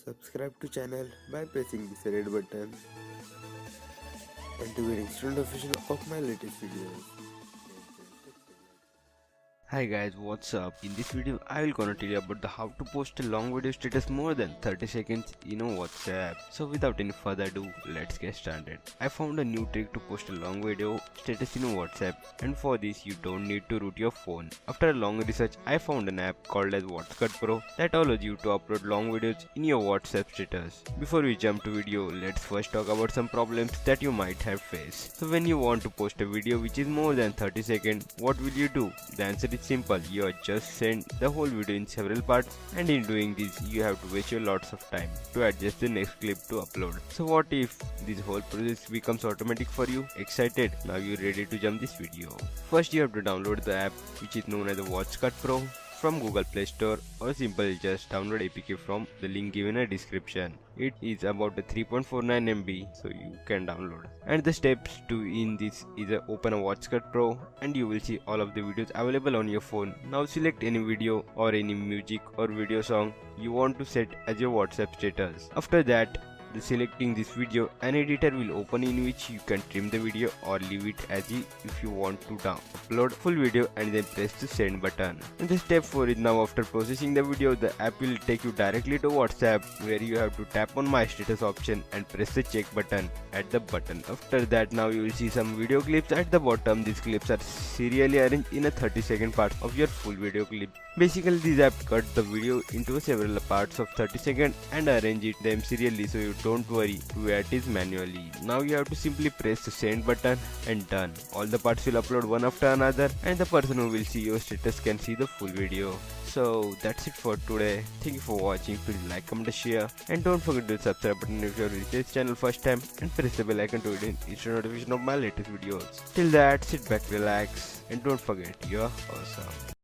Subscribe to channel by pressing this red button and to get instant notification of my latest videos. Hi guys, what's up? In this video I will gonna tell you about the how to post a long video status more than 30 seconds in a WhatsApp. So without any further ado, let's get started. I found a new trick to post a long video status in a WhatsApp, and for this you don't need to root your phone. After a long research, I found an app called as WhatsApp Pro that allows you to upload long videos in your WhatsApp status. Before we jump to video, let's first talk about some problems that you might have faced. So when you want to post a video which is more than 30 seconds, what will you do? The answer is simple. You are just send the whole video in several parts, and in doing this you have to waste your lots of time to adjust the next clip to upload. So what if this whole process becomes automatic for you? Excited? Now you're ready to jump this video. First you have to download the app which is known as the WhatsApp Pro from Google Play Store, or simply just download APK from the link given in the description. It is about a 3.49 MB, so you can download. And the steps to in this is open a WhatsApp Pro and you will see all of the videos available on your phone. Now select any video or any music or video song you want to set as your WhatsApp status. After that, selecting this video, an editor will open in which you can trim the video or leave it as is if you want to upload full video, and then press the send button. And the step 4 is now after processing the video, the app will take you directly to WhatsApp, where you have to tap on my status option and press the check button at the button. After that, now you will see some video clips at the bottom. These clips are serially arranged in a 30-second part of your full video clip. Basically, this app cuts the video into several parts of 30 seconds and arrange them serially, so you don't worry to add it manually. Now you have to simply press the send button and done. All the parts will upload one after another, and the person who will see your status can see the full video. So that's it for today. Thank you for watching. Please like, comment, share, and don't forget to subscribe button if you are visiting this channel first time, and press the bell icon to get instant notification of my latest videos. Till that, sit back, relax, and don't forget, you're awesome.